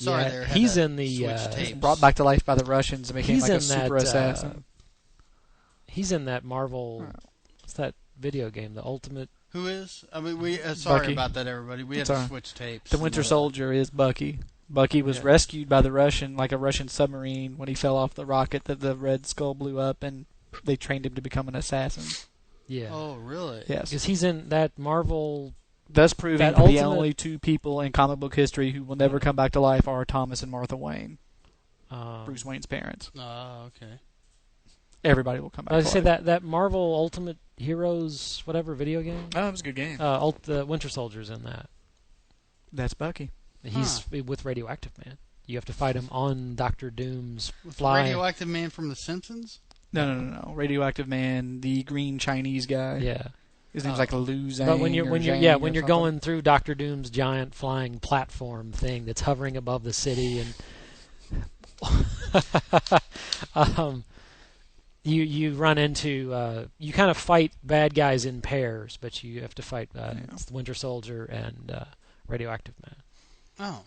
Sorry, Yeah, he's in the brought back to life by the Russians and became like a super assassin. He's in that Marvel. What's that video game? The Ultimate. Who is? I mean, sorry Bucky. about that, everybody. We had to switch tapes. The Winter Soldier is Bucky. Bucky was rescued by the Russian submarine when he fell off the rocket that the Red Skull blew up, and they trained him to become an assassin. Yeah. Oh, really? Yes. Because he's in that Marvel. Thus proving the only two people in comic book history who will never come back to life are Thomas and Martha Wayne, Bruce Wayne's parents. Oh, okay. Everybody will come back. I was say that Marvel Ultimate Heroes whatever video game. Oh, it was a good game. The Winter Soldier's in that. That's Bucky. He's with Radioactive Man. You have to fight him on Doctor Doom's Radioactive Man from The Simpsons? No. Radioactive Man, the green Chinese guy. Yeah. His name's like Liu Zhang. But when you're going through Doctor Doom's giant flying platform thing that's hovering above the city, and you run into you kind of fight bad guys in pairs, but you have to fight Winter Soldier and Radioactive Man. Oh.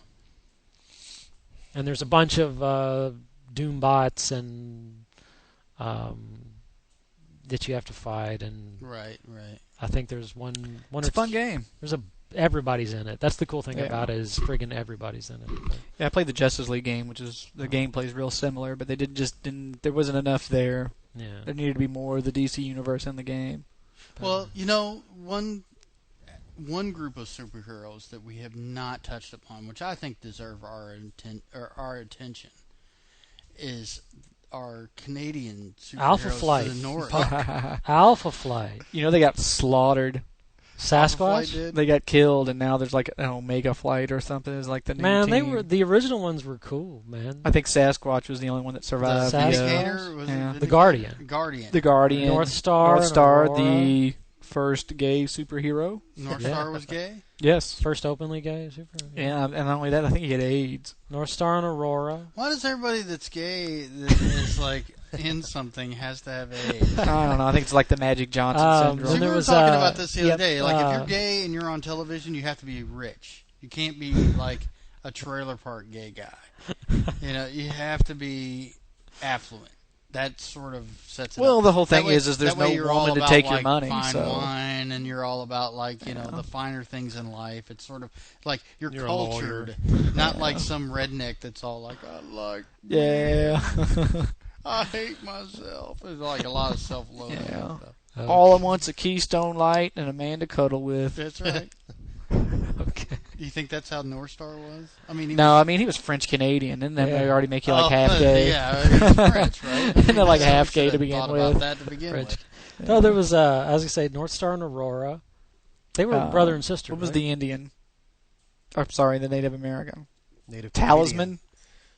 And there's a bunch of Doom bots and that you have to fight, and right. I think there's one. It's a fun game. Everybody's in it. That's the cool thing about it is friggin' everybody's in it. Yeah, I played the Justice League game, which is the gameplay's real similar, but they didn't. There wasn't enough there. Yeah. There needed to be more of the DC universe in the game. Well, one group of superheroes that we have not touched upon, which I think deserve our attention, is our Canadian superheroes Alpha Flight. to the north. Alpha Flight. They got slaughtered. Sasquatch? They got killed, and now there's like an Omega Flight or something. Is like the new man. team. The original ones were cool, man. I think Sasquatch was the only one that survived. The Guardian. The Guardian. North Star, the first gay superhero. North Star was gay? Yes. First openly gay superhero. Yeah, and not only that, I think he had AIDS. North Star and Aurora. Why does everybody that's gay that is like in something has to have AIDS? I don't know. I think it's like the Magic Johnson syndrome. So we were talking about this the other day. Like, if you're gay and you're on television, you have to be rich. You can't be like a trailer park gay guy. You have to be affluent. That sort of sets it up. Well, the whole thing is there's no woman to take your money. Fine so. wine, and you're all about the finer things in life. It's sort of like you're cultured, not like some redneck that's all like, I like I hate myself. There's like a lot of self-loathing. Yeah. Stuff. Okay. All I want's a Keystone Light and a man to cuddle with. That's right. Okay. Do you think that's how North Star was? I mean, he was French Canadian, and then they already make you like half gay. Yeah, he's French, right? And they're like half gay to begin with. About that to begin with. Yeah. No, there was I was gonna say North Star and Aurora. They were brother and sister. What was right? the Indian? I'm sorry, the Native American. Native Talisman. Canadian.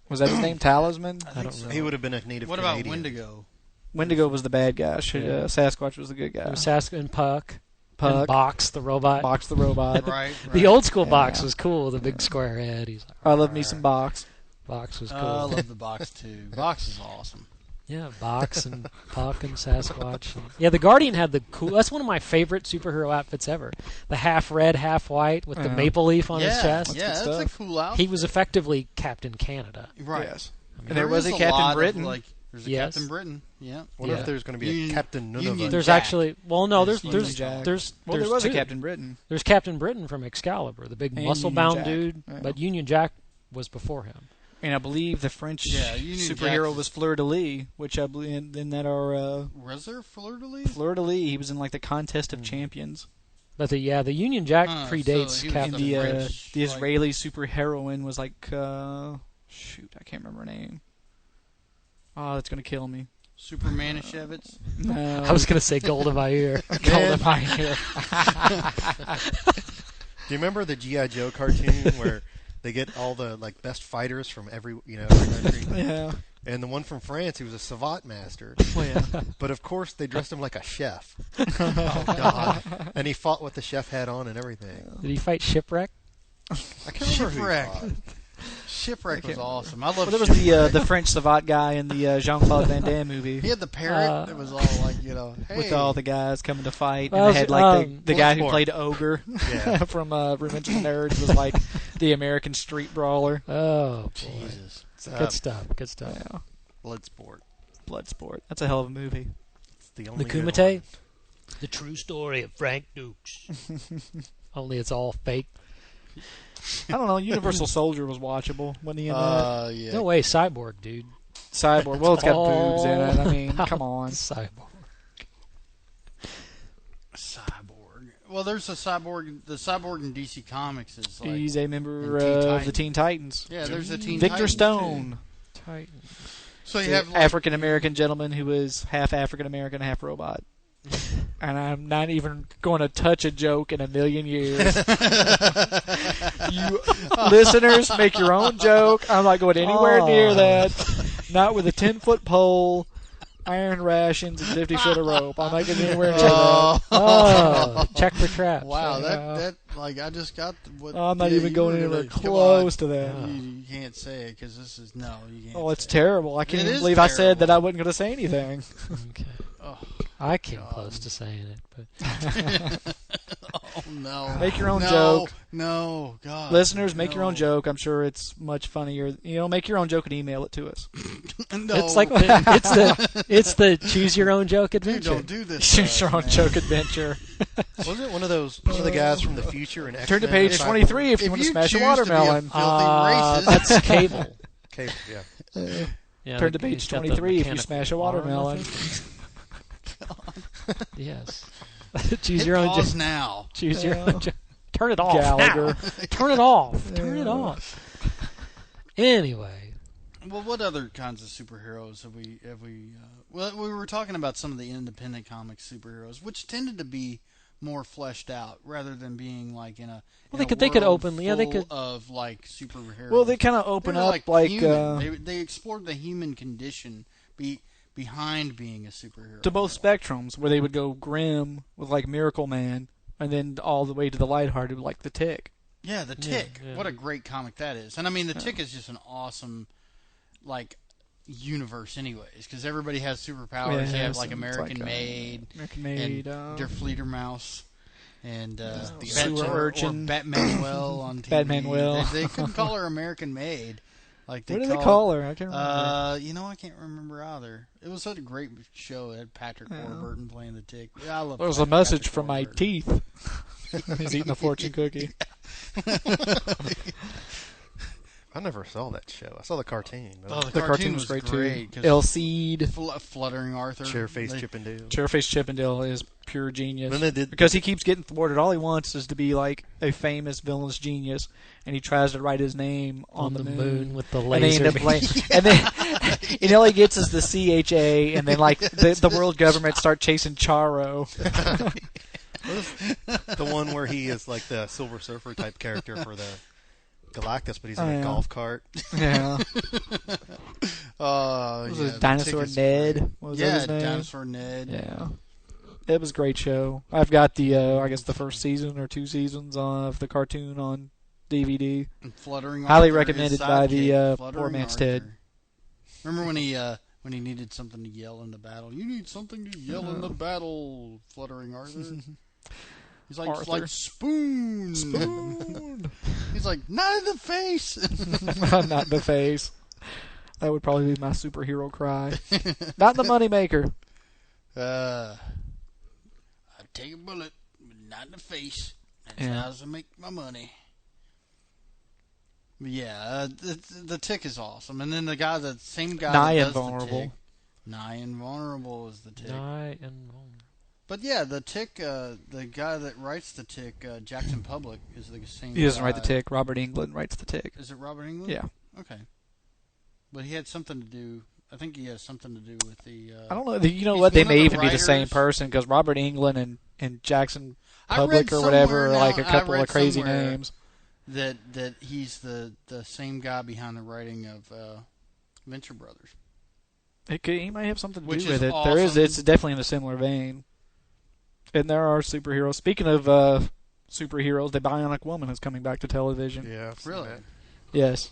Was that his name? Talisman? I don't know. He would have been a Native What Canadian. about Wendigo? Wendigo was the bad guy. Sasquatch was the good guy. There was Sasquatch and Puck. And Box the robot. Box the robot. Right. The old school Box was cool. The big square head. He's like, I love me some Box. Box was cool. I love the Box too. Box is awesome. Yeah, Box and Puck and Sasquatch. Yeah, the Guardian had the cool. That's one of my favorite superhero outfits ever. The half red, half white with the maple leaf on his chest. Yeah, that's a cool outfit. He was effectively Captain Canada. Right. Yes. I mean, and there was a Captain Britain. There's a Captain Britain. Yeah. What if there's going to be a Captain Nunavut? There's Jack. actually there's there was a Captain Britain. There's Captain Britain from Excalibur, the big muscle-bound dude, but Union Jack was before him. And I believe the French Union superhero Jack was Fleur de Lis, which I believe in that are was there Fleur de Lis? Fleur de Lis. He was in like the Contest of Champions. But the Union Jack predates so Captain. The Israeli superheroine was like shoot, I can't remember her name. Oh, that's gonna kill me. Supermanishevitz? No. I was gonna say Golda Meir. Golda Meir. Do you remember the G.I. Joe cartoon where they get all the best fighters from every country? Yeah. And the one from France, he was a savant master. Oh, yeah. But of course, they dressed him like a chef. Oh God! And he fought with the chef hat on and everything. Did he fight Shipwreck? I can't remember who he fought. Shipwreck was awesome. I love. Well, there was Shipwreck. the French Savant guy in the Jean-Claude Van Damme movie. He had the parrot. It was all like, hey. With all the guys coming to fight, Well, and they had like the guy who Bloodsport. played Ogre Yeah. from Revenge of the Nerds was like the American street brawler. Oh, boy. Jesus. Good stuff. Good stuff. Yeah. Bloodsport. Bloodsport. That's a hell of a movie. It's the only The good Kumite? one. The true story of Frank Dukes. Only it's all fake. I don't know. Universal Soldier was watchable. Wasn't he in that? Yeah. No way, Cyborg, dude. Cyborg. Well, it's got boobs in it. I mean, come on. Cyborg. Cyborg. Well, there's a Cyborg. The Cyborg in DC Comics is like. He's a member and Teen of Titans. the Teen Titans. Yeah, there's a Teen Victor Titans, Stone. Titan. too. So you have like, African American gentleman who is half African American, half robot. And I'm not even going to touch a joke in a million years. You listeners, make your own joke. I'm not going anywhere near that. Not with a 10-foot pole, iron rations, and 50 foot of rope. I'm not getting anywhere near that. Oh, check for traps. Wow, Yeah. that like I just got what. I'm not yeah, even you going were anywhere gonna- come close on. to that. You can't say it because this is no. You can't. Oh, it's say terrible. I can't It even is believe I said that terrible. I wasn't going to say anything. Okay. Oh, I came God. close to saying it, but oh no. Make your own no, joke. No, God. Listeners, make your own no. joke. I'm sure it's much funnier. Make your own joke and email it to us. No. it's like it's the choose your own joke Dude, adventure. don't do this. Choose your own man. joke adventure. Was it one of the guys from the future in X-Men? Turn to page Cyborg? 23 if you If want to you smash a choose to be watermelon. filthy racist. That's Cable. Cable, yeah. Yeah, Turn to he's page got the 23 if you mechanical smash a arm, I watermelon. think. Yes. choose Hit your own pause joke. now. Choose your Yeah. own joke. Turn it off. Gallagher. Now. Turn it off. Turn it Yeah. off. Anyway. Well, what other kinds of superheroes have we? Well, we were talking about some of the independent comic superheroes, which tended to be more fleshed out rather than being like in a. Well, in they a could world openly. Yeah, they full could. of like superheroes. Well, they kind of They open were, up like human. They explored the human condition behind being a superhero. to both spectrums, where they would go grim with like Miracle Man, and then all the way to the lighthearted like the Tick. Yeah, the Tick. yeah. What a great comic that is. And I mean, the Tick is just an awesome, like, universe, anyways, because everybody has superpowers. They have like it's American like, Made, American Made. and Der Fledermaus, and the Bat- sewer urchin. or Batmanuel on TV. Batmanuel. They couldn't call her American Made. Like What do they call her? I can't remember. I can't remember either. It was such a great show. It had Patrick Yeah. Warburton playing the Tick. Yeah, I love. There was a Patrick message from my Warburton. teeth. He's eating a fortune cookie. I never saw that show. I saw the cartoon. Oh, The cartoon was great too. Elseed. Fluttering Arthur. Chairface They- Chippendale. Chairface Chippendale is pure genius. Then they did Because he keeps getting thwarted. All he wants is to be like a famous villainous genius, and he tries to write his name on the moon. with the And they laser. end up and then all he gets is the CHA, and then like the world government start chasing Charo. the one where he is like the Silver Surfer type character for the Galactus, but he's in Oh, a yeah. golf cart. Yeah, Oh, was yeah, it the Dinosaur Tick is Ned? great. What was Yeah, that his name? Dinosaur Ned. Yeah, it was a great show. I've got the I guess the first season or 2 seasons of the cartoon on DVD. And Fluttering Highly Arthur, recommended his by the, sidekick, poor Fluttering man's Arthur. Ted. Remember when he needed something to yell in the battle? You need something to yell in the battle, Fluttering Arthur. He's like, Arthur. like spoon. Spoon. He's like, not in the face. Not in the face. That would probably be my superhero cry. Not the moneymaker. I take a bullet, but not in the face. That's Yeah. how I make my money. But yeah, the Tick is awesome, and then the same guy Nigh that does invulnerable. the Tick, Nigh invulnerable is the Tick. Nigh and But yeah, the Tick, the guy that writes the Tick, Jackson Public, is the same. He doesn't write the guy. Tick. Robert Englund writes the Tick. Is it Robert Englund? Yeah. Okay. But he had something to do. I think he has something to do with the. I don't know. You know He's what? They one of may the even be the same writers. person because Robert Englund and Jackson I Public read or whatever somewhere are like now- a I couple read of crazy somewhere names. That he's the same guy behind the writing of Venture Brothers. He might have something to Which do is with it. There is. awesome. It's definitely in a similar vein. And there are superheroes. Speaking of superheroes, the Bionic Woman is coming back to television. Yeah, I've seen Really? that. Yes.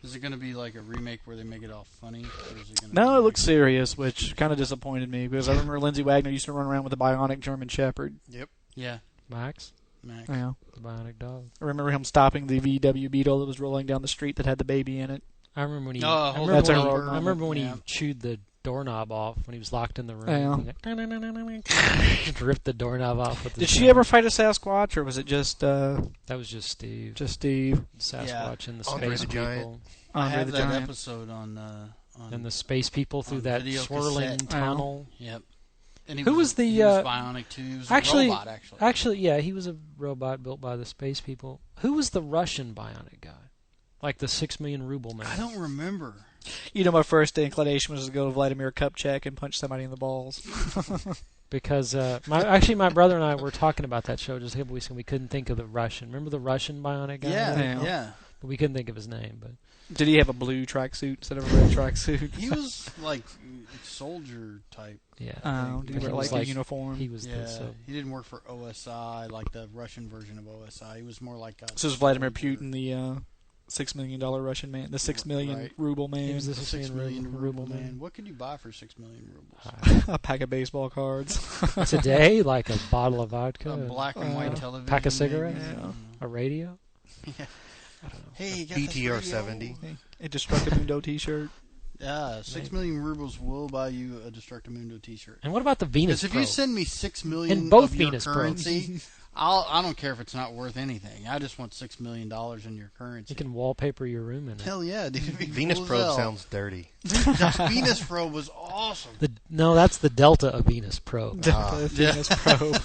Is it going to be like a remake where they make it all funny? Or is it gonna No, be it looks serious, which kind of disappointed me because I remember Lindsay Wagner used to run around with a bionic German Shepherd. Yep. Yeah, Max, Max. Yeah. the bionic dog. I remember him stopping the VW Beetle that was rolling down the street that had the baby in it. I remember when he. Oh, I hold remember, on. when, That's a I remember when yeah. he chewed the doorknob off when he was locked in the room. Yeah. He ripped the doorknob off with his Did she hand. ever fight a Sasquatch, or was it just That was just Steve. Steve? Sasquatch and the Andre space the Giant. people. I Andre have the that Giant. episode on And the space people through on that video swirling cassette. tunnel. Yep. And he Who was the, he was bionic too. He was actually- a robot, actually. Actually, yeah, he was a robot built by the space people. Who was the Russian bionic guy? Like the 6 million ruble man. I don't remember. You know, my first inclination was to go to Vladimir Kupchak and punch somebody in the balls. Because my brother and I were talking about that show just a couple weeks ago. We couldn't think of the Russian. Remember the Russian bionic guy? Yeah, Yeah. yeah. But we couldn't think of his name. But Did he have a blue tracksuit instead of a red tracksuit? He was like soldier type. yeah, Did he But wear he was like a like- uniform? he was Yeah, the so. he didn't work for OSI like the Russian version of OSI. He was more like a This is Vladimir soldier. Putin, the $6 million Russian man, the 6 million Right. ruble He man, was the The 6 million ruble man. What could you buy for 6 million rubles? a pack of baseball cards. Today, like a bottle of vodka, A black and white uh, television. pack of maybe? cigarettes? Yeah. a radio. Yeah. I don't know. Hey, you got this BTR radio? 70. A Destructomundo T-shirt. Yeah, 6 million rubles will buy you a Destructomundo T-shirt. And what about the Venus Because if probe? you send me 6 million And both of your Venus currency, I don't care if it's not worth anything. I just want $6 million in your currency. You can wallpaper your room in it. Hell yeah, dude. It'd be Venus cool as probe hell. sounds dirty. The Venus probe was awesome. No, that's the Delta of Venus probe. The Venus probe.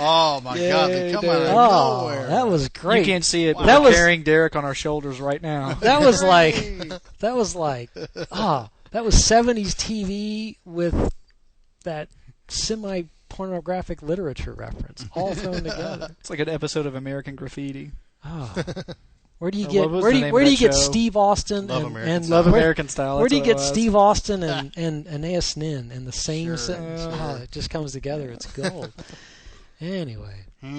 Oh my Yay, god, they come out of dude. Oh, nowhere. that was great. You can't see it, but That we're was- carrying Derek on our shoulders right now. That was like Hey. that was 70s TV with that semi-pornographic literature reference all thrown together. It's like an episode of American Graffiti. Oh. Where do you What get was where the do name where of do you that get show? Steve Austin Love and American Style. Love where, American Style. where do you that's get what it was. Steve Austin and Anais Nin in the same Sure, sentence? sure. Oh, it just comes together. It's gold. Anyway, Internet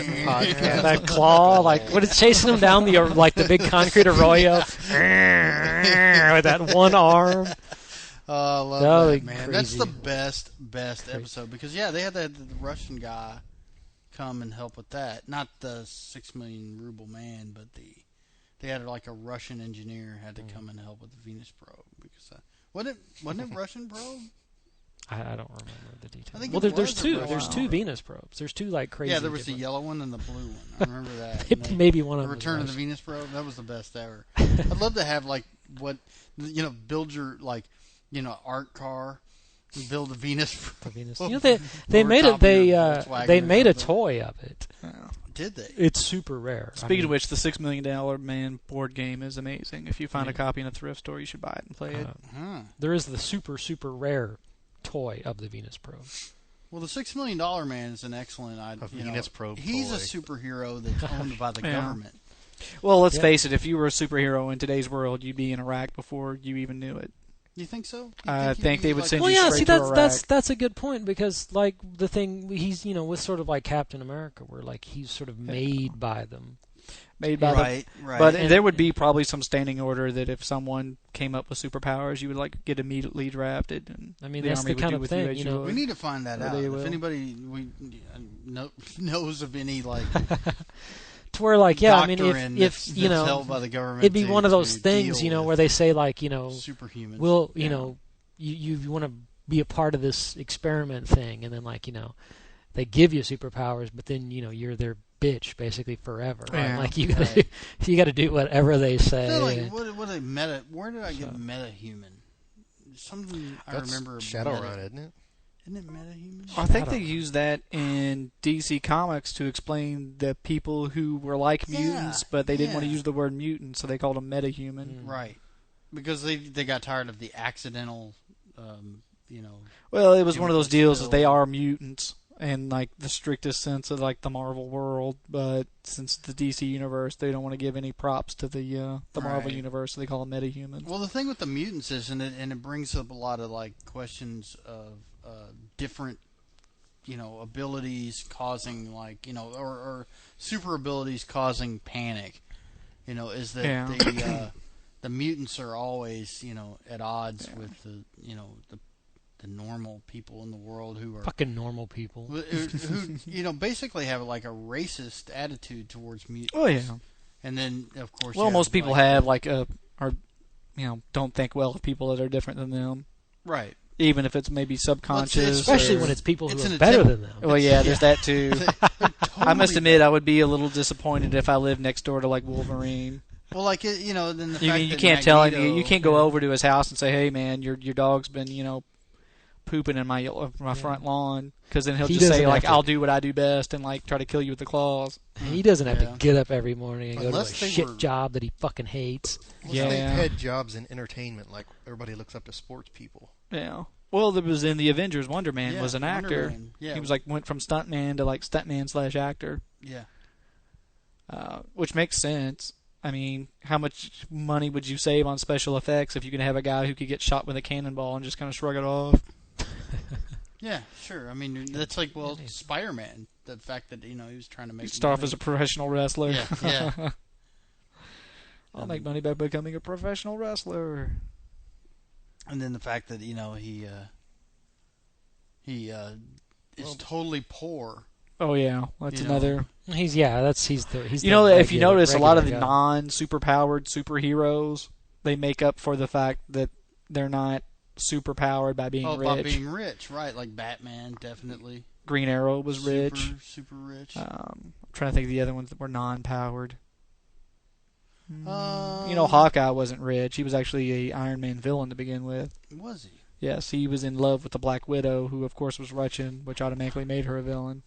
and podcast. that claw, like what is chasing him down the big concrete arroyo with that one arm. Oh, I love That that, would be man. That's crazy. the best episode because they had the Russian guy come and help with that. Not the 6 million ruble man, but they had like a Russian engineer had to come and help with the Venus probe because wasn't it Russian probe? I don't remember the details. I think Well, it there's was a two. Russian There's two probe. Venus probes. There's two like crazy. Yeah, there was the different- yellow one and the blue one. I remember that. And they- Maybe one the of them. Return of was the Venus probe. That was the best ever. I'd love to have like build your art car, and build a Venus. the Venus. Well, You know they over made top it. of your Volkswagen They or made a something. toy of it. Did they? It's super rare. Speaking of which, the $6 Million Man board game is amazing. If you find a Yeah. copy in a thrift store, you should buy it and play it. Huh. there is the super rare toy of the Venus probe. Well, the $6 Million Man is an excellent idea. Venus probe He's toy. a superhero that's owned by the Yeah. government. Well, let's Yeah. face it. If you were a superhero in today's world, you'd be in Iraq before you even knew it. You think so? You I he'd think be they would like send Well, you yeah. straight See, to that's a good point because like the thing he's with sort of like Captain America, where like he's sort of made by them. made by them. right. But And- there would be probably some standing order that if someone came up with superpowers, you would get immediately drafted. And I mean, the that's army the would kind do of with thing, as you know. would. We need to find that Or out. they If will. anybody knows of any like To where like yeah, I mean doctrine if that's you know held by the government, it'd be to- one of those to things deal where with they say like superhumans. we'll Yeah. you want to be a part of this experiment thing, and then like they give you superpowers, but then you're their bitch basically forever. Right? Yeah. Like you gotta do whatever they say. They're like, what a meta? Where did I get meta-human? Something I That's remember. Shadowrun, meta. isn't it? Isn't it meta-human? I think they Shadow. used that in DC Comics to explain the people who were like Yeah, mutants, but they didn't want to yeah. use the word mutant, so they called them metahuman. Mm. Right, because they got tired of the accidental, Well, it was one of those deals Still- that they are mutants in like the strictest sense of like the Marvel world, but since the DC universe, they don't want to give any props to the Marvel Right. universe, so they call them metahumans. Well, the thing with the mutants is, and it brings up a lot of like questions of different abilities causing or super abilities causing panic. Is that the mutants are always at odds with the normal people in the world who are fucking normal people who basically have like a racist attitude towards mutants. Oh yeah. And then of course, most people have don't think well of people that are different than them. Right. Even if it's maybe subconscious. Especially when it's people who are better than them. Well, yeah, there's that too. I must admit, I would be a little disappointed if I lived next door to like Wolverine. Well, then the fact you that can't tell him. Magneto, You can't go over to his house and say, "Hey, man, your dog's been pooping in my front lawn," because then he'll just say like, "I'll do what I do best," and like try to kill you with the claws. He doesn't have to get up every morning and go to a Unless shit job that he fucking hates. They had jobs in entertainment, like everybody looks up to sports people. Yeah. Well, there was in the Avengers. Wonder Man was an actor. Man. Yeah. He was went from stuntman to stuntman/actor. Yeah. Which makes sense. I mean, how much money would you save on special effects if you can have a guy who could get shot with a cannonball and just kind of shrug it off? Yeah, sure. I mean, that's like Spider-Man. The fact that he was trying to make start off as a professional wrestler. Yeah. I'll make money by becoming a professional wrestler. And then the fact that he is totally poor. Oh yeah, that's another. He's the. If you notice, a lot of the non-superpowered superheroes, they make up for the fact that they're not superpowered by being rich. By being rich, right? Like Batman, definitely. Green Arrow was rich. Super rich. I'm trying to think of the other ones that were non-powered. Hawkeye wasn't rich. He was actually a Iron Man villain to begin with. Was he? Yes, he was in love with the Black Widow, who of course was Russian, which automatically made her a villain.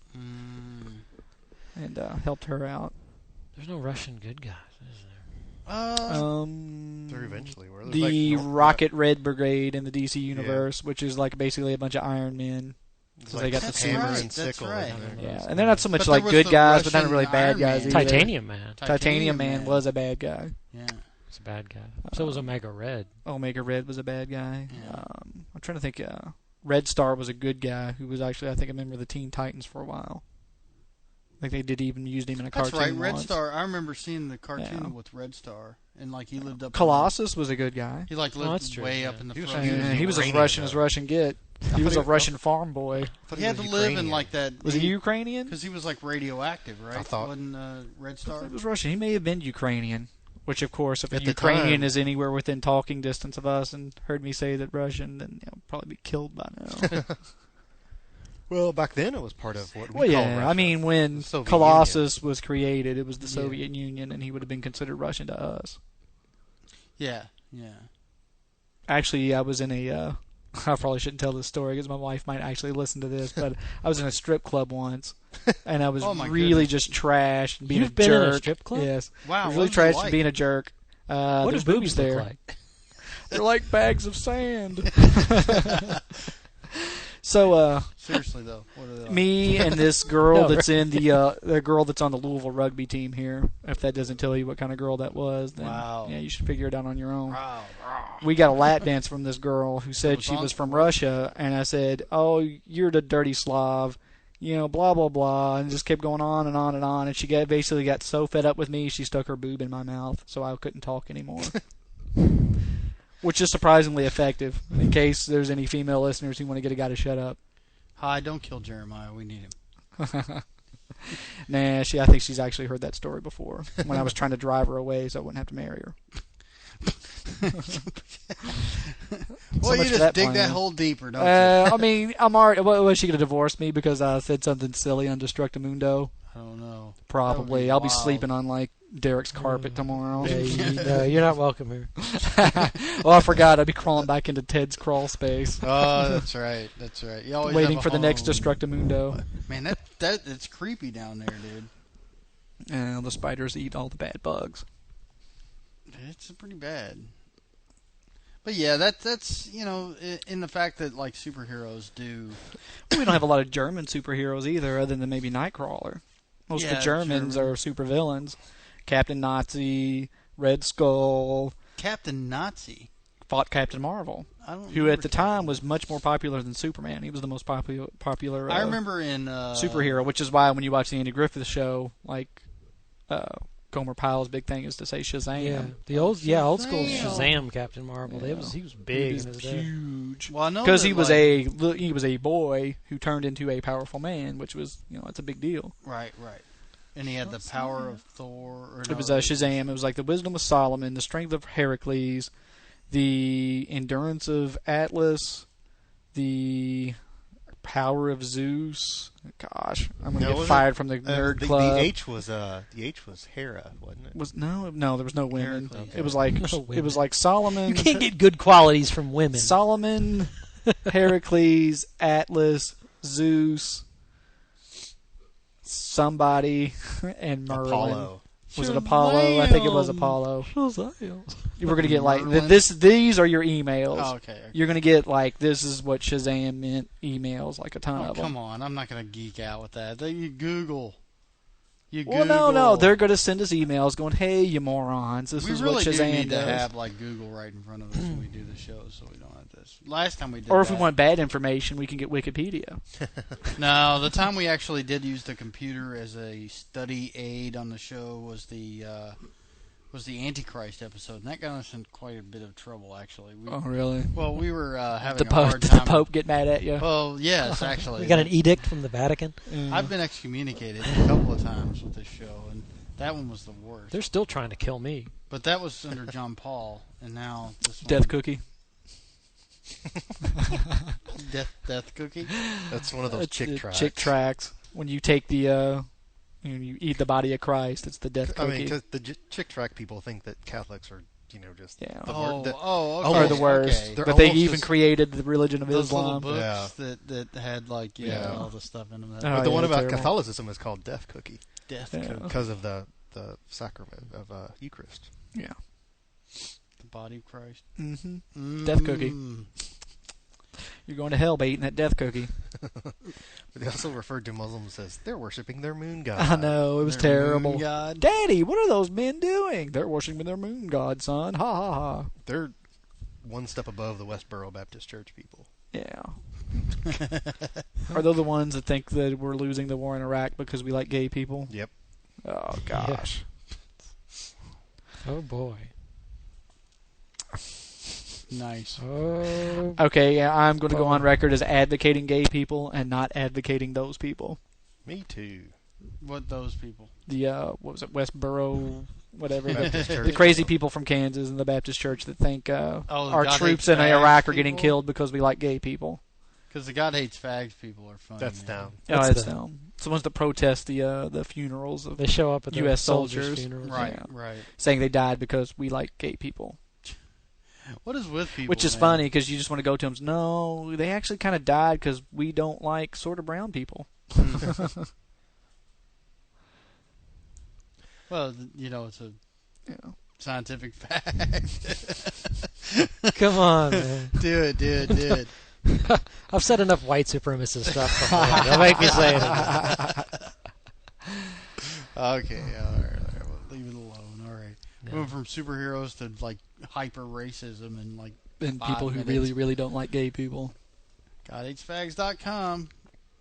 And helped her out. There's no Russian good guys, is there? There eventually were. The Rocket Red Brigade in the DC universe, which is like basically a bunch of Iron Men. So they got the hammer suits. and sickle. Right. Yeah, and they're not so much like good guys, but not really bad guys either. Titanium Man. Titanium Man was a bad guy. Yeah. He's a bad guy. So was Omega Red. Omega Red was a bad guy. Yeah. I'm trying to think. Red Star was a good guy who was actually, I think, a member of the Teen Titans for a while. I think they did even used him in a cartoon. That's right, Red once. Star. I remember seeing the cartoon with Red Star, and he lived up. Colossus was a good guy. He lived way up in the front. He was as Russian as Russian get. He was a Russian farm boy. He had to live in that. Was he Ukrainian? Because he was radioactive, right? I thought. Wasn't Red Star? It was Russian. He may have been Ukrainian. Which, of course, if a At the Ukrainian time. is anywhere within talking distance of us and heard me say that Russian, then probably be killed by now. Well, back then it was part of what we Well, call yeah. Russia. I mean, when The Soviet Colossus was created, it was the Soviet Union, and he would have been considered Russian to us. Yeah. Actually, I was in a... I probably shouldn't tell this story because my wife might actually listen to this, but I was in a strip club once, and I was really just trashed and being You've a been jerk. in a strip club? Yes. Wow. I was really what was it trashed and being a jerk. What There's do boobies there. look like? They're like bags of sand. So, Seriously though, what are they like? me and this girl that's in the girl that's on the Louisville rugby team here. If that doesn't tell you what kind of girl that was, then yeah, you should figure it out on your own. Wow. We got a lap dance from this girl who said she was from Russia, and I said, "Oh, you're the dirty Slav," blah blah blah, and just kept going on and on and on. And she basically got so fed up with me, she stuck her boob in my mouth, so I couldn't talk anymore. Which is surprisingly effective. In case there's any female listeners who want to get a guy to shut up. Hi, don't kill Jeremiah. We need him. Nah, I think she's actually heard that story before when I was trying to drive her away so I wouldn't have to marry her. Well, you just dig that hole deeper, don't you? I mean, I'm already. Was she going to divorce me because I said something silly on Destructomundo? I don't know. Probably. I'll be sleeping on Derek's carpet tomorrow. No, you're not welcome here. Oh, I forgot. I'd be crawling back into Ted's crawl space. Oh, that's right. That's right. You always waiting have for the next home. Destructomundo. Man, it's creepy down there, dude. And the spiders eat all the bad bugs. It's pretty bad. But yeah, that's in the fact that superheroes do. We don't have a lot of German superheroes either, other than maybe Nightcrawler. Most of the Germans are supervillains. Captain Nazi, Red Skull. Captain Nazi Fought Captain Marvel. I don't. who remember at the time was much more popular than Superman. He was the most popular. I remember in superhero, which is why when you watch the Andy Griffith Show, like Gomer Pyle's big thing is to say Shazam. Yeah, the old school Shazam. Shazam Captain Marvel. Yeah. He was big. He was in his day. huge. Well, I know Because that, he was a boy who turned into a powerful man, which was it's a big deal. Right. And he had the power of Thor. Or It was Shazam. It was like the wisdom of Solomon, the strength of Heracles, the endurance of Atlas, the power of Zeus. Gosh, I'm gonna get fired from the nerd club. The H was Hera, wasn't it? No, there was no women. Heracles. It was like it was like Solomon. You can't get good qualities from women. Solomon, Heracles, Atlas, Zeus, somebody, and Merlin. Apollo. Was it Apollo? I think it was Apollo. You were gonna get like these are your emails. Oh, okay. You're gonna get like this is what Shazam meant emails, like a ton of them. Come on, I'm not gonna geek out with that. You Google. Well, no, they're gonna send us emails going, "Hey, you morons, this is really what Shazam do need does." to have like Google right in front of us when we do the show, so we don't have this. Last time we did. Or if we want bad information, we can get Wikipedia. No, the time we actually did use the computer as a study aid on the show was the Antichrist episode, and that got us in quite a bit of trouble, actually. Oh, really? Well, we were having The a Pope, hard time. the Pope get mad at you? Well, yes, actually. You got an edict from the Vatican? I've been excommunicated a couple of times with this show, and that one was the worst. They're still trying to kill me. But that was under John Paul, and now this one. Death cookie. Death cookie? That's one of those chick tracks. Chick tracks. When you take the, you eat the body of Christ, it's the death cookie. I mean, because the chick track people think that Catholics are, just yeah. the okay. Are the worst. Okay. But they even created the religion of Those Islam. little books that had like all the stuff in them. Oh, But the one about terrible. Catholicism is called Death Cookie Death Yeah. because of the sacrament of Eucharist. Yeah. the body of Christ. Mm-hmm. Death cookie. You're going to hell by eating that death cookie. But they also referred to Muslims as they're worshiping their moon god. I know, it was Their terrible. moon god. Daddy, what are those men doing? They're worshiping their moon god, son. Ha ha ha. They're one step above the Westboro Baptist Church people. Yeah. Are they the ones that think that we're losing the war in Iraq because we like gay people? Yep. Oh, gosh. Oh, boy. Nice. Oh. Okay, yeah, I'm going to go on record as advocating gay people and not advocating those people. Me too. What those people? The, what was it, Westboro, whatever. Baptist Church. The crazy people from Kansas and the Baptist Church that think our God troops hates in Iraq fags are getting people? killed because we like gay people. Because the God hates fags people are funny. That's man. down. Oh, That's it's them. It's the ones that protest the funerals of They show up at the U.S. soldiers' soldiers. funerals. Right, Yeah. right. saying they died because we like gay people. What is with people? Which is man? funny because you just want to go to them. No, they actually kind of died because we don't like sort of brown people. Well, it's a Yeah. scientific fact. Come on, man. do it. I've said enough white supremacist stuff before. Don't make me say it. Okay, all right. We'll leave it alone. All right. No. Moving from superheroes to like hyper racism and like And 5 people who minutes. really, really don't like gay people. GodHatesFags.com.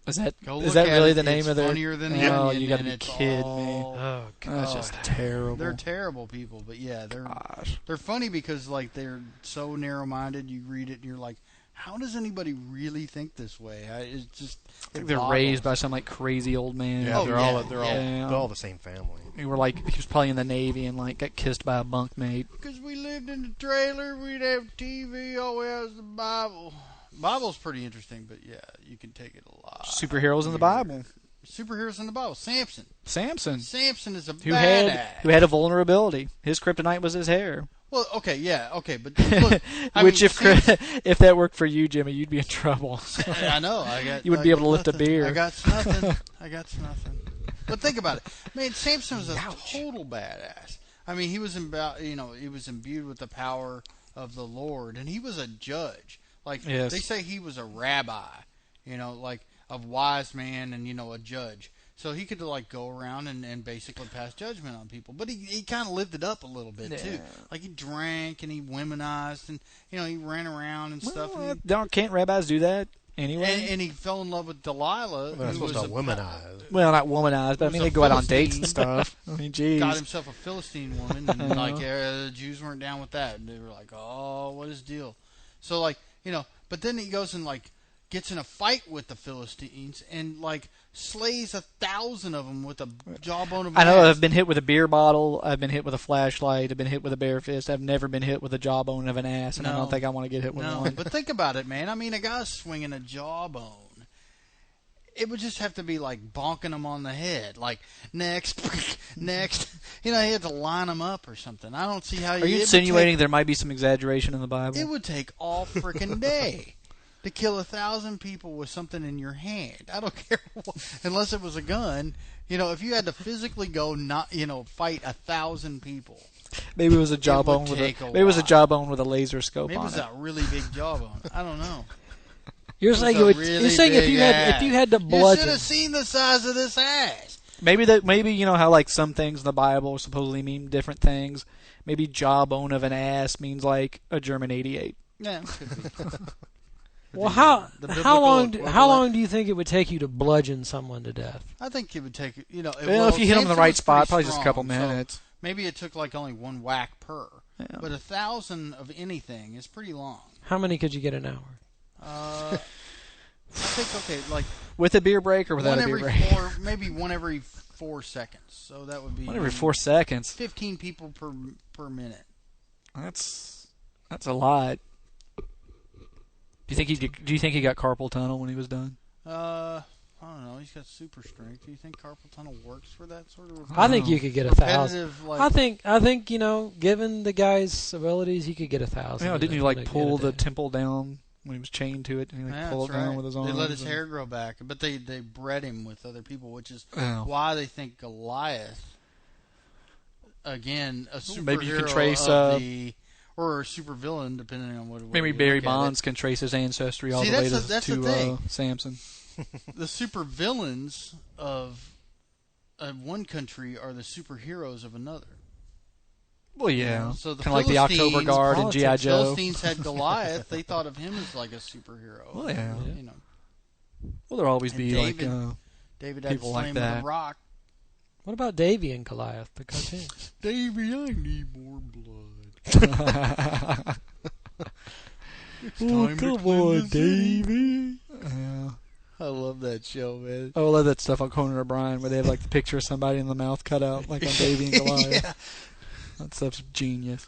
Is that Go is look that at really it. the name It's of their? funnier than Oh, Onion, you gotta and be it's kidding me. all- Oh, God. That's just terrible. They're terrible people, but yeah, Gosh. they're funny because like they're so narrow-minded. You read it and you're like, how does anybody really think this way? It's just They're raised by some like crazy old man. Yeah, Oh, they're yeah, all they're yeah. all the same family. He was probably in the Navy and like got kissed by a bunkmate. Because we lived in the trailer, we'd have TV. All we had was the Bible. Bible's pretty interesting, but yeah, you can take it a lot. Superheroes in the Bible. Superheroes in the Bible. Samson. Samson, Samson is a who badass. had a vulnerability. His kryptonite was his hair. Well, okay, yeah, okay, but look, Which if that worked for you, Jimmy, you'd be in trouble. I know. You wouldn't be able to lift a beer. I got nothing. But think about it. Man, Samson was a total badass. I mean, he was imbued with the power of the Lord, and he was a judge. Like Yes. they say, he was a rabbi. Like a wise man and a judge. So he could like go around and basically pass judgment on people. But he kind of lived it up a little bit too. Like he drank and he womanized and he ran around and stuff. And Can't rabbis do that anyway? And he fell in love with Delilah. They're supposed to womanize. Well, not womanize, but I mean they go out on dates and stuff. I mean, geez. Got himself a Philistine woman, and the Jews weren't down with that. And they were like, "Oh, what is the deal?" So like but then he goes and like gets in a fight with the Philistines and like slays 1,000 of them with a jawbone of an I know ass. I've been hit with a beer bottle. I've been hit with a flashlight. I've been hit with a bare fist. I've never been hit with a jawbone of an ass, and I don't think I want to get hit with one. But think about it, man. I mean, a guy swinging a jawbone, it would just have to be like bonking him on the head, like next. He had to line him up or something. I don't see how. Are you insinuating there might be some exaggeration in the Bible? It would take all freaking day to kill 1,000 people with something in your hand. I don't care unless it was a gun. If you had to physically go fight 1,000 people. Maybe it was a jawbone with a laser scope Maybe on it was a really big jawbone. I don't know. You're saying if you had to bludgeon. You should have seen the size of this ass. Maybe how like some things in the Bible supposedly mean different things. Maybe jawbone of an ass means like a German 88. Yeah, could be. Well, how long do you think it would take you to bludgeon someone to death? I think it would take if you hit them in the right spot, probably just a couple minutes. So maybe it took like only one whack per. Yeah. But 1,000 of anything is pretty long. How many could you get an hour? I think like with a beer break or without a beer break. Maybe one every 4 seconds. So that would be 1 every 4 seconds. 15 people per minute. That's a lot. Do you think he got carpal tunnel when he was done? I don't know. He's got super strength. Do you think carpal tunnel works for that sort of? I think you could get 1,000. I think given the guy's abilities, he could get 1,000. Yeah, didn't he like pull the temple down when he was chained to it? And he pull it down with his arms. They let his hair grow back, but they bred him with other people, which is why they think Goliath, again, a superhero maybe you can trace or a supervillain, depending on what. Maybe Barry Bonds can trace his ancestry all the way to Samson. The supervillains of one country are the superheroes of another. Well, yeah. So kind of like the October Guard and G.I. Joe. The Philistines had Goliath. They thought of him as like a superhero. Well, yeah. Well, there'll always be David people had like with that. a rock. What about Davy and Goliath, the cartoon? Davy, I need more blood. Come on, Davy. Yeah. I love that show, man. I love that stuff on Conan O'Brien where they have like the picture of somebody in the mouth cut out, like on Davy and Goliath. Yeah. That stuff's genius.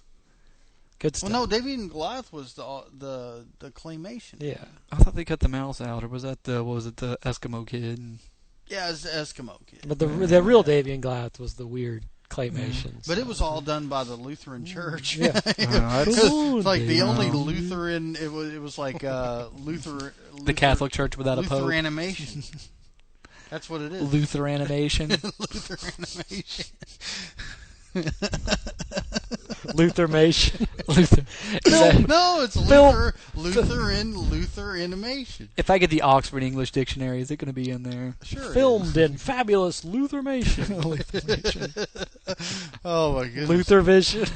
Good stuff. Well, no, Davy and Goliath was the claymation. Yeah. I thought they cut the mouth out, or was that the Eskimo kid? Yeah, it was the Eskimo kid. But the real Davy and Goliath was the weird claymation. But it was all done by the Lutheran Church. Yeah. It's like the only Lutheran. It was like Luther. The Catholic Church without a pope. Luther animation. That's what it is. Luther animation. Luther animation. Luthermation. No, it's Luther animation. If I get the Oxford English Dictionary, is it going to be in there? Sure. Filmed in fabulous Luthermation. Oh my goodness. Luther Vision.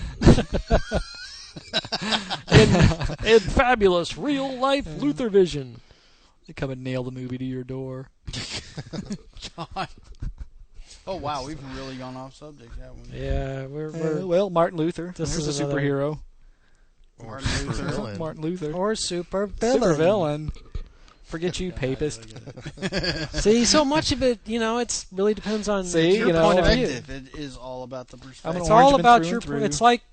in fabulous real life Luther Vision. They come and nail the movie to your door. God. Oh wow, we've really gone off subject, haven't we? Yeah, we're well, Martin Luther. This is is a superhero. Martin Luther. Or supervillain. Supervillain. Forget you, papist. See, so much of it, it really depends on your point of view. It is all about the perspective. It's all about your. It's like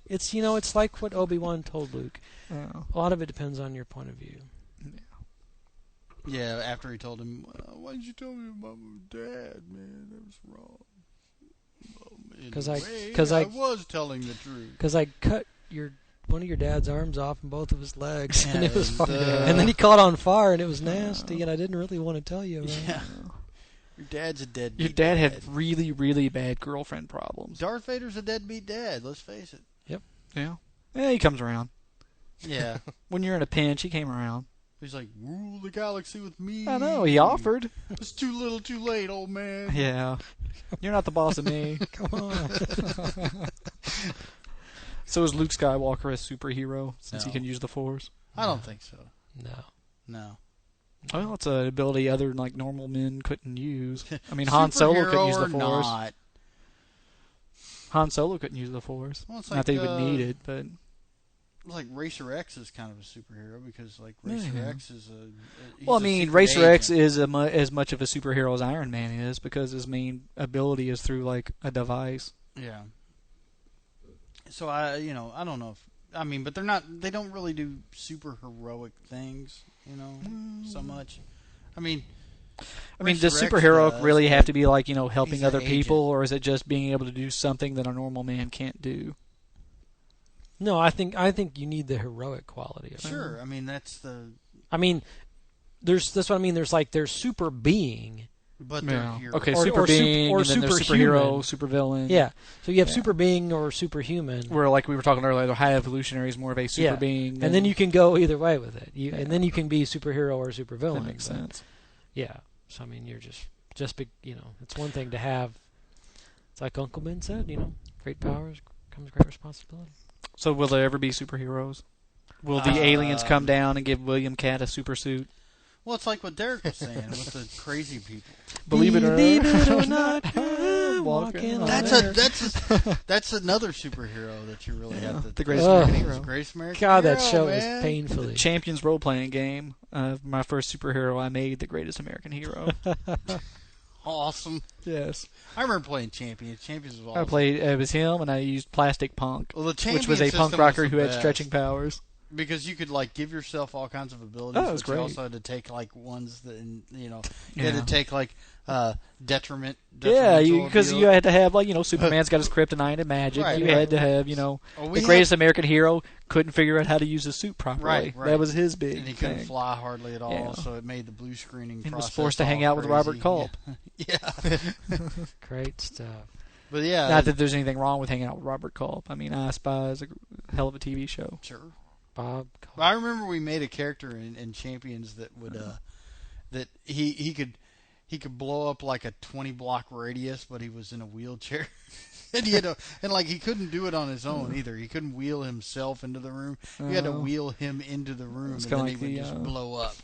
what Obi-Wan told Luke. Oh. A lot of it depends on your point of view. Yeah, after he told him, why did you tell me about my dad, man? That was wrong. Because I was telling the truth. Because I cut one of your dad's arms off and both of his legs, and it was and then he caught on fire, and it was nasty, and I didn't really want to tell you. Right? Yeah. Your dad's a deadbeat. Your dad had really, really bad girlfriend problems. Darth Vader's a deadbeat dad. Let's face it. Yep. Yeah. Yeah, he comes around. Yeah. When you're in a pinch, he came around. He's like, rule the galaxy with me. I know, he offered. It's too little too late, old man. Yeah. You're not the boss of me. Come on. So is Luke Skywalker a superhero since he No. can use the Force? I don't think so. No. Well, it's an ability other like normal men couldn't use. I mean, Han Solo couldn't use the Superhero or Force. not. Han Solo couldn't use the Force. Well, it's Not like, that he would need it, but Like Racer X is kind of a superhero because like Racer Yeah. X is a. he's well, I a mean, secret Racer X agent. is as much of a superhero as Iron Man is because his main ability is through like a device. Yeah. So I don't know if but they're not. They don't really do super heroic things, so much. I mean, Does Racer X superhero does, really but have to be like helping he's an other people, agent. or is it just being able to do something that a normal man can't do? No, I think you need the heroic quality of it. Sure. I mean, that's the. I mean, that's what I mean. There's super being. But they're Yeah. heroes. Okay, Or- super or sup- being, or and then there's superhuman. superhero, supervillain. Yeah. So you have Yeah. super being or superhuman. Where, like we were talking earlier, the high evolutionary is more of a super Yeah. being. And then you can go either way with it. Yeah. And then you can be superhero or supervillain. That makes but- sense. Yeah. So I mean, you're just big. It's one thing to have. It's like Uncle Ben said. Great powers comes great responsibility. So will there ever be superheroes? Will the aliens come down and give William Cat a super suit? Well, it's like what Derek was saying with the crazy people. Believe it or not, walking on That's air. that's another superhero that you really have to. the greatest Oh. American He's hero. the greatest American God, that hero, show man. is painfully. Champions role-playing game. My first superhero I made, the greatest American hero. Awesome. Yes. I remember playing Champions. Champions was awesome. I played, it was him, and I used Plastic Punk, Well, the which was a Champions punk system rocker was who the had best. stretching powers. Because you could give yourself all kinds of abilities. Oh, it was but you great. also had to take ones that you Yeah. had to take detriment. Yeah, detrimental because deal. you had to have Superman's got his kryptonite and magic. Right, you right. had to have Oh, the greatest American hero couldn't figure out how to use his suit properly. Right. That was his big and he thing. couldn't fly hardly at all, Yeah. so it made the blue screening He was process forced to hang all out with Robert crazy. Culp. Yeah. Great stuff. But yeah, Not that there's anything wrong with hanging out with Robert Culp. I mean, I Spy is a hell of a TV show. sure. Bob. I remember we made a character in Champions that would that he could blow up like a 20-block radius, but he was in a wheelchair. And he couldn't do it on his own either. He couldn't wheel himself into the room. You had to wheel him into the room, and It's then kinda he like would the, just blow up.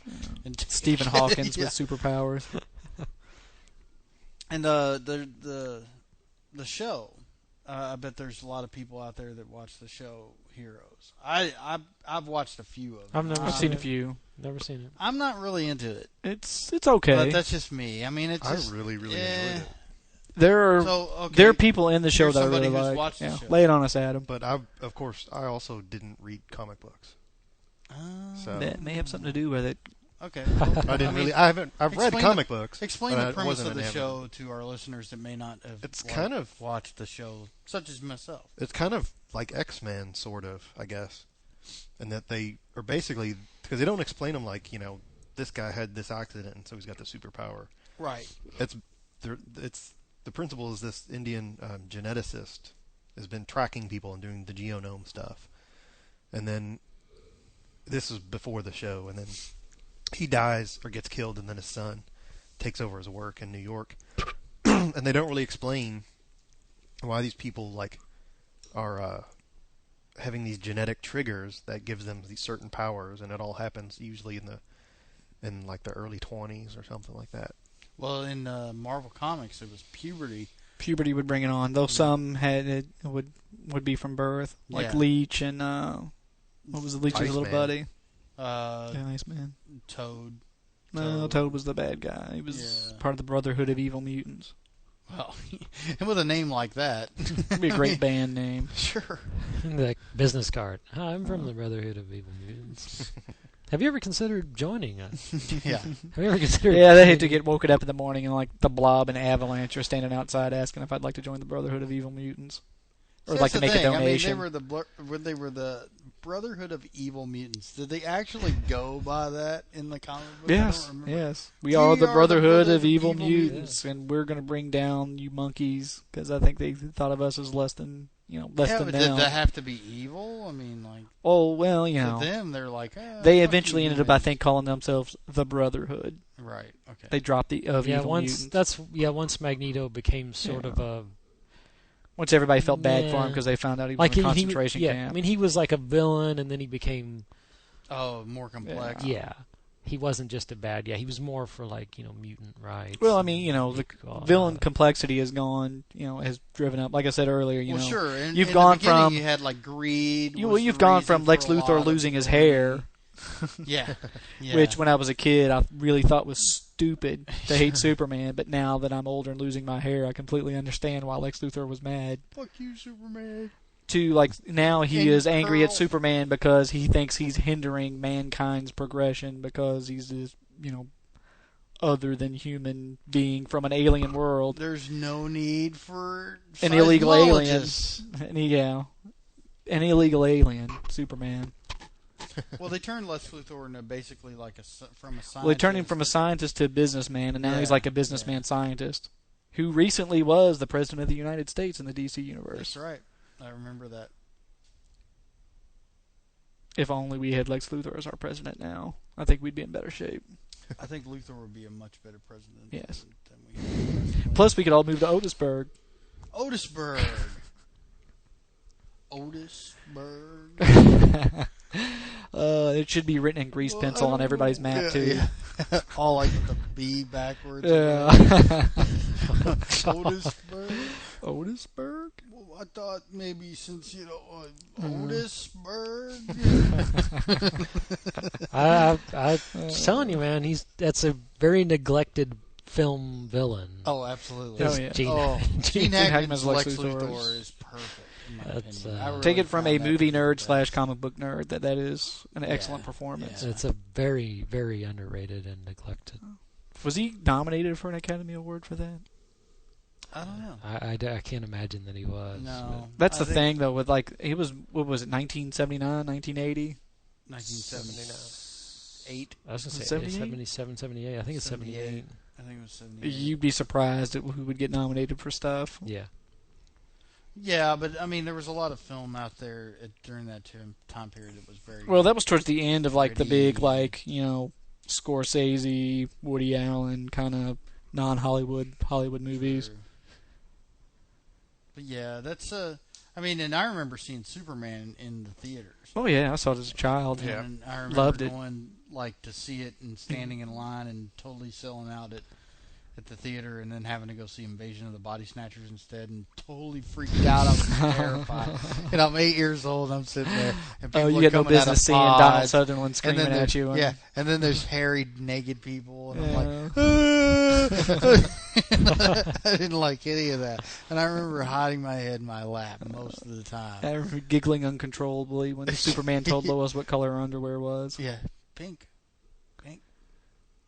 And Stephen Hawkins Yeah. with superpowers. And the show. I bet there's a lot of people out there that watch the show Heroes. I've watched a few of them. I've I've seen a few. Never seen it. I'm not really into it, It's okay. but that's just me. I mean, it's I just, really enjoyed it. There are So, okay, there are people in the show here's that I somebody really who's like. watched the Yeah. show. Lay it on us, Adam. But I also didn't read comic books. So That may have something to do with it. Okay. I didn't really. I've read explain comic books. Explain but the I premise wasn't of the an show to our listeners that may not have It's kind of- watched the show, such as myself. It's kind of like X-Men, sort of, I guess, and that they are basically because they don't explain them like this guy had this accident and so he's got the superpower. Right. It's the principle is this Indian geneticist has been tracking people and doing the genome stuff, and then this is before the show, and then he dies or gets killed, and then his son takes over his work in New York, and they don't really explain why these people are having these genetic triggers that gives them these certain powers, and it all happens usually in the early 20s or something like that. Well, in Marvel Comics, it was puberty. Puberty would bring it on, though some had it would be from birth, like Yeah. Leech and what was the Leech's little Iceman. buddy? Yeah, Iceman. Toad. No, Toad was the bad guy. He was Yeah. part of the Brotherhood of Evil Mutants. Well, and with a name like that, It'd be a great band name. sure. The business card. Hi, I'm from the Brotherhood of Evil Mutants. Have you ever considered joining us? Yeah. Have you ever considered? Yeah, they had to get woken up in the morning and the Blob and Avalanche are standing outside asking if I'd like to join the Brotherhood of Evil Mutants, or See, like that's to the make thing. a donation. I mean, they were the Brotherhood of Evil Mutants. Did they actually go by that in the comic book? Yes, I don't remember. yes. We are the Brotherhood of Evil Evil Mutants, and we're going to bring down you monkeys because I think they thought of us as less than less yeah, than but them. did that have to be evil? I mean, like, Oh well, to them, they're like, they fuck eventually you, ended up, I think, calling themselves the Brotherhood. Right. Okay. They dropped the of Yeah, evil mutants. once Magneto became sort of a Once everybody felt bad for him Yeah. because they found out he was in a concentration camp. I mean, he was like a villain, and then he became More complex. yeah. He wasn't just a bad guy. He was more for mutant rights. Well, I mean, the villain complexity has gone, has driven up. Like I said earlier, Well, sure. you've in gone the beginning, from you had like greed. you've gone from Lex Luthor losing his hair, yeah. which when I was a kid I really thought was stupid to hate Superman. But now that I'm older and losing my hair, I completely understand why Lex Luthor was mad. Fuck you, Superman. To now he And is angry at curl. Superman because he thinks he's hindering mankind's progression because he's this other than human being from an alien world. There's no need for An illegal alien. seismologists. An illegal alien, Superman. Well, they turned Lex Luthor into basically like from a scientist. Well, they turned him from a scientist to a businessman, and now he's Yeah, like a businessman scientist who recently was the president of the United States in the DC universe. That's right. I remember that. If only we had Lex Luthor as our president now, I think we'd be in better shape. I think Luthor would be a much better president Yes. than we have. Plus, we could all move to Otisburg. Otisburg. Otisburg. It should be written in grease pencil on everybody's map, too. Yeah. All like with the B backwards. Yeah. Otisburg. Otisburg? Well, I thought maybe since, Otisburg. I was telling you, man, that's a very neglected film villain. Oh, absolutely. Oh, yeah. Gene Gene Hackman's Hackman's Lex Lex Luthor Luthor is perfect. In my That's, opinion. I really Take it from a found that movie to be nerd the / best. comic book nerd. That is an excellent performance. Yeah. It's a very, very underrated and neglected. Was he nominated for an Academy Award for that? I don't know. I can't imagine that he was. No. That's I the think thing, though, with he was, what was it, 1979, 1980? 1978. I was going to say 78? 77, 78. I think it's 78. I think it was 78. You'd be surprised at who would get nominated for stuff. Yeah. Yeah, but I mean, there was a lot of film out there during that time period that was very Well, that was towards the end of the big, Pretty. Scorsese, Woody Allen kind of non-Hollywood movies. Sure. But yeah, that's I mean, and I remember seeing Superman in the theaters. Oh yeah, I saw it as a child. And I remember Loved it. going to see it and standing in line and totally selling out at the theater, and then having to go see Invasion of the Body Snatchers instead, and totally freaked out. I was terrified. And I'm 8 years old. And I'm sitting there, and people You are get no coming out of business seeing Donald pods, Sutherland and screaming then at you. yeah, and then there's hairy, naked people, and I'm Yeah. like, I didn't like any of that. And I remember hiding my head in my lap most of the time. I remember giggling uncontrollably when Superman told Lois what color her underwear was. Yeah, pink.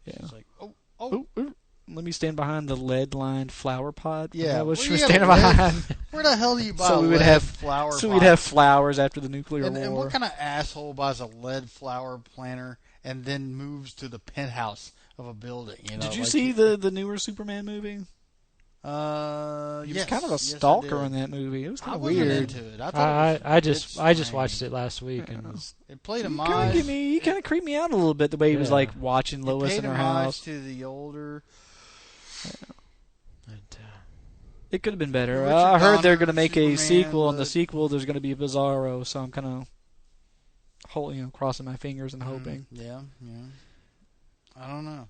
Yeah. It's like, oh. Ooh, ooh. Let me stand behind the lead-lined flower pot. Yeah, that was where she you was got standing lead? behind. Where the hell do you buy So we would lead have- flower So pot? we'd have flowers after the nuclear and war. what kind of asshole buys a lead flower planter and then moves to the penthouse of a building? Did you see the newer Superman movie? He Yes, was kind of a yes, I stalker did. in that movie. It was I kind of wasn't weird. into it. I thought I it was just strange. watched it last week and It played He homage. kind of creeped me out a little bit the way he was Yeah. like watching It Lois paid in her homage house. to the older. It could have been better. Richard I heard they're Donner going to make a Superman, sequel, and the but- sequel there's going to be a Bizarro. So I'm kind of, crossing my fingers and hoping. Yeah. I don't know.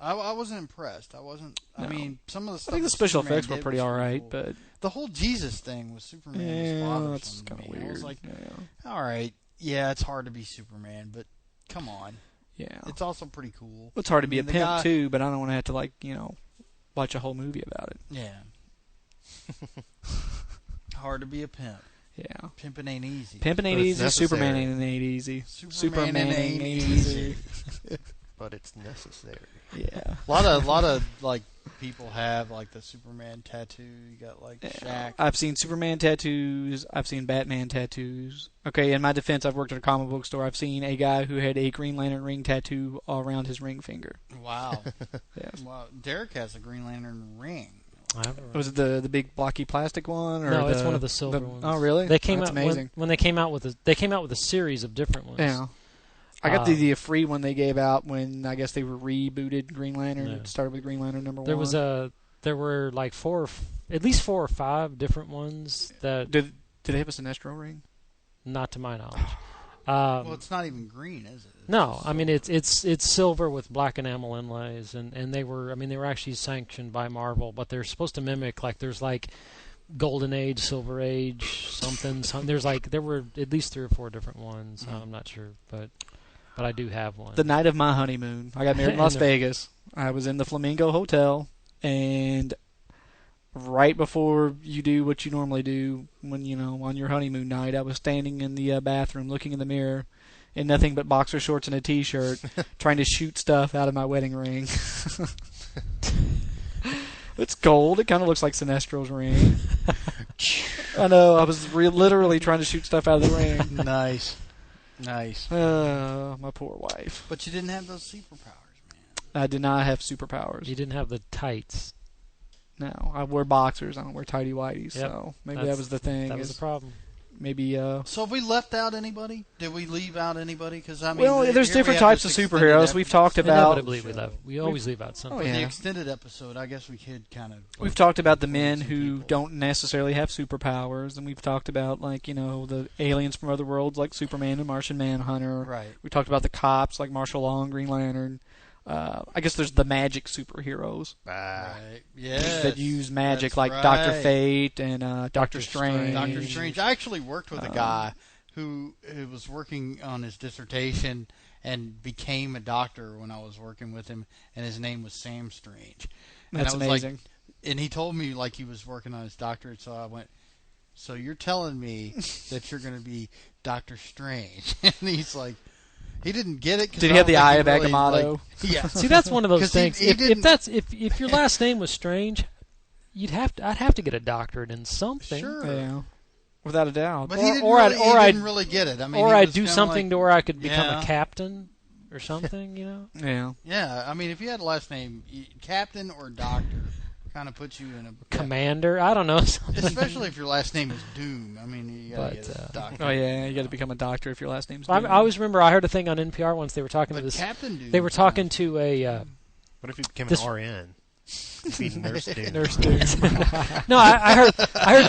I wasn't impressed. I wasn't. No. I mean, some of the I stuff. think the that special Superman effects were did pretty was all pretty right, cool. but The whole Jesus thing with Superman was yeah, bothersome that's to kind of me. weird. I was like, yeah. all right, yeah, it's hard to be Superman, but come on, Yeah. it's also pretty cool. It's hard to be I a mean, the pimp guy- too, but I don't want to have to watch a whole movie about it. Yeah. Hard to be a pimp. Yeah. Pimping ain't easy. Pimping ain't But it's easy. Superman necessary. ain't easy. Superman ain't easy. But it's necessary. Yeah. A lot of people have the Superman tattoo. You got Shaq. I've seen Superman tattoos. I've seen Batman tattoos. Okay, in my defense, I've worked at a comic book store. I've seen a guy who had a Green Lantern ring tattoo all around his ring finger. Wow. Yes. Wow. Derek has a Green Lantern ring. Was it the big blocky plastic one? Or no, it's one of the silver ones. Oh, really? They came That's out amazing. when they came out with a series of different ones. Yeah. I got the free one they gave out when I guess they were rebooted Green Lantern. Yeah. It started with Green Lantern #1. There were like at least 4 or 5 different ones that. Did they have a Sinestro ring? Not to my knowledge. Well, it's not even green, is it? No, I mean it's silver with black enamel inlays, and they were actually sanctioned by Marvel, but they're supposed to mimic there's Golden Age, Silver Age, something. There were at least 3 or 4 different ones. I'm not sure, but I do have one. The night of my honeymoon, I got married in Las Vegas. I was in the Flamingo Hotel, and right before you do what you normally do when on your honeymoon night, I was standing in the bathroom looking in the mirror in nothing but boxer shorts and a t-shirt trying to shoot stuff out of my wedding ring. It's gold. It kind of looks like Sinestro's ring. I know. I was literally trying to shoot stuff out of the ring. Nice. My poor wife. But you didn't have those superpowers, man. I did not have superpowers. You didn't have the tights. No, I wear boxers. I don't wear tighty whities. Yep. So maybe that was the thing. That was the problem. Maybe. So have we left out anybody? Did we leave out anybody? Because there's different types of superheroes. We've talked about. Inevitably, we always leave out something. Oh, yeah. The extended episode, I guess we could kind of. We've talked about the men who don't necessarily have superpowers, and we've talked about the aliens from other worlds like Superman and Martian Manhunter. Right. We talked about the cops like Martial Law and Green Lantern. I guess there's the magic superheroes. Right. Yes. That use magic, That's like right. Dr. Fate and Dr. Strange. Dr. Strange. I actually worked with a guy who was working on his dissertation and became a doctor when I was working with him, and his name was Sam Strange. That's amazing. And he told me he was working on his doctorate, so I went, so you're telling me that you're going to be Dr. Strange? And he's like, he didn't get it. Did he have the eye of Agamotto? Yeah. See, that's one of those things. He If your last name was Strange, I'd have to get a doctorate in something. Sure. Yeah. Without a doubt. But he didn't really get it. I mean, or I'd do something to where I could become Yeah. a captain or something. Yeah. Yeah. I mean, if you had a last name, captain or doctor, kind of puts you in a commander. I don't know. Especially if your last name is Doom. I mean, you gotta get a doctor. Oh yeah, you got to become a doctor if your last name's I Doom. always remember I heard a thing on NPR once. They were talking to this. Captain Doom. They were talking to a. What if you became an RN? You'd be Nurse Doom. Nurse Doom. No, I heard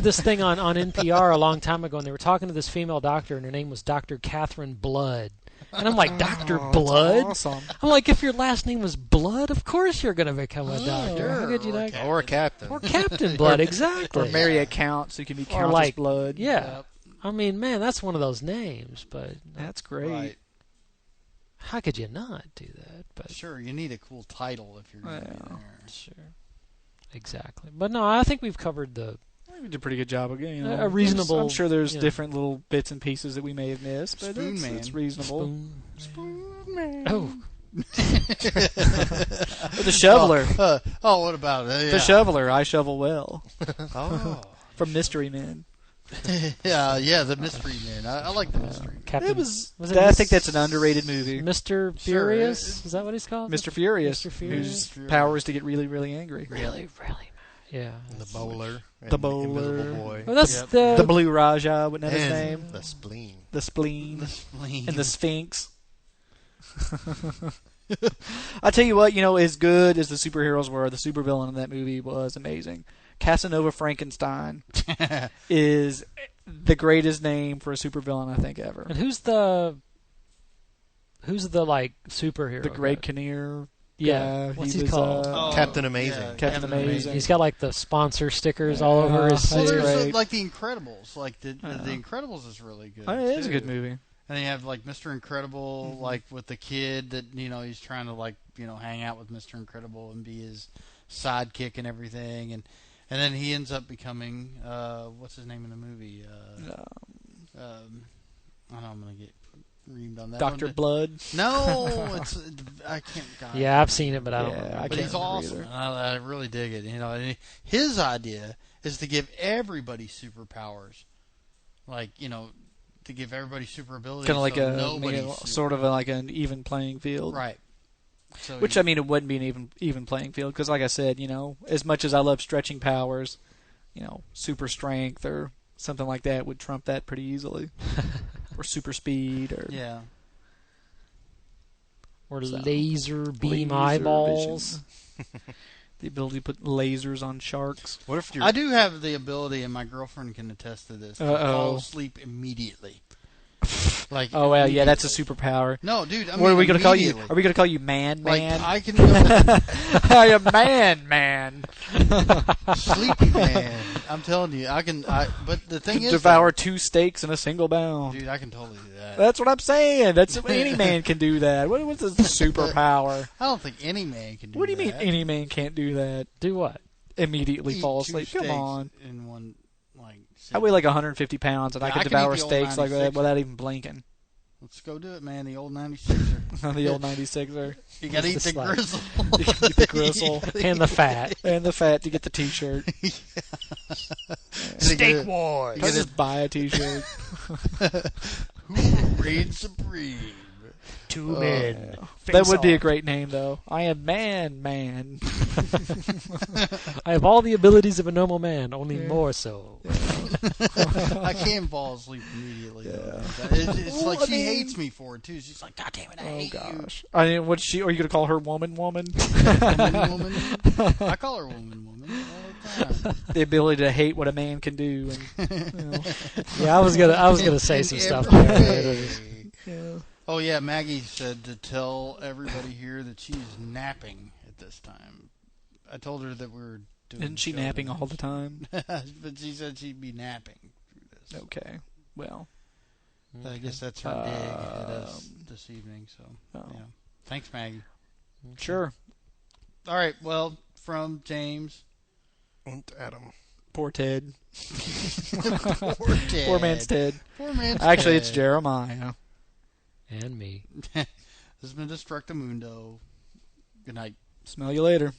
this thing on NPR a long time ago, and they were talking to this female doctor, and her name was Dr. Catherine Blood. And I'm like, Dr. Blood? Awesome. I'm like, if your last name was Blood, of course you're going to become a doctor. How could you not? Or a captain. Or Captain Blood, exactly. Or marry a count so you can be Countess like- Blood. Yeah. Yep. I mean, man, that's one of those names, but That's great. Right. how could you not do that? But Sure, you need a cool title if you're going to be there. sure. Exactly. But no, I think we've covered We did a pretty good job of it. A reasonable- I'm sure there's yeah. different little bits and pieces that we may have missed, but Spoon it's, Man. it's reasonable. Spoon Man. Oh, The shoveler. What about it? The shoveler. I shovel well. Oh. From Mystery Men. yeah, the Mystery Man. I like the Mystery Man. Captain. It was. Was it I Mis- think that's an underrated movie. Mr. Furious? Is that what he's called? Mr. Furious, Mr. Furious. whose power is to get really, really angry. Really, really. Yeah. And the bowler. The and bowler. Invisible Boy. Well, that's Yep. The Blue Raja, wasn't that his And name? the spleen. The spleen. The spleen. And the Sphinx. I tell you what, as good as the superheroes were, the supervillain in that movie was amazing. Casanova Frankenstein is the greatest name for a supervillain I think ever. And who's the like superhero? The Greg guy? Kinnear. Yeah. guy, What's he he was, called? Captain Amazing. Yeah, Captain Amazing. He's got like the sponsor stickers all over his Well, That's suit. there's great. like the Incredibles. Like the Yeah. Incredibles is really good. Oh, it is a too. good movie. And then you have like Mr. Incredible, like with the kid that he's trying to hang out with Mr. Incredible and be his sidekick and everything, and then he ends up becoming what's his name in the movie? I know I'm gonna get reamed on that. Dr. one. Blood. No, I can't. God. Yeah, I've seen it, but I don't Yeah, remember. I But can't he's remember awesome. either. I really dig it. And his idea is to give everybody superpowers, to give everybody super abilities. Kind of like so nobody's sort of like an even playing field. right. So Which, I mean, it wouldn't be an even playing field because, like I said, as much as I love stretching powers, super strength or something like that would trump that pretty easily. Or super speed or... Yeah. Or laser beam eyeballs. The ability to put lasers on sharks. What if you're... I do have the ability, and my girlfriend can attest to this, to fall asleep immediately. Like, oh well, yeah, that's a superpower. No, dude. What are we gonna call you? Are we gonna call you Man? Like, Man? I can go I am Man. sleepy man. I'm telling you, I can. But the thing is, devour 2 steaks in a single bound. dude, I can totally do that. That's what I'm saying. That's any man can do that. What's a superpower? I don't think any man can do that. What do you mean any man can't do that? Do what? Immediately Eat fall 2 asleep. Come steaks on. in one, like. I weigh like 150 pounds, and Yeah, I can I can devour eat the old steaks like that 96er. without even blinking. Let's go do it, man. The old 96er. The old 96er. You gotta eat It's the like- grizzle. You can eat the gristle. And the fat. And the fat to get the t-shirt. Steak Wars. I just buy a t-shirt. Who reigns supreme? 2 men. That would be a off. great name, though. I am Man. I have all the abilities of a normal man, only more so. I can fall asleep immediately. Though. It's Well, like I she mean- hates me for it too. She's like, "God damn it, I Oh hate gosh. I mean, are you going to call her woman? you." Woman. I call her woman all the time. The ability to hate what a man can do. And, Yeah, I was gonna say In some stuff every there. way. yeah. Oh yeah, Maggie said to tell everybody here that she's napping at this time. I told her that we were doing. Isn't she show napping tonight. all the time? But she said she'd be napping through this. Okay. Well. I guess that's her dig at us this evening. So Oh. yeah, thanks, Maggie. Sure. All right, well, from James. And Adam. Poor Ted. Poor Ted. Poor man's Ted. Poor man's Actually, Ted. it's Jeremiah. And me. This has been Destructomundo. Good night. Smell you later.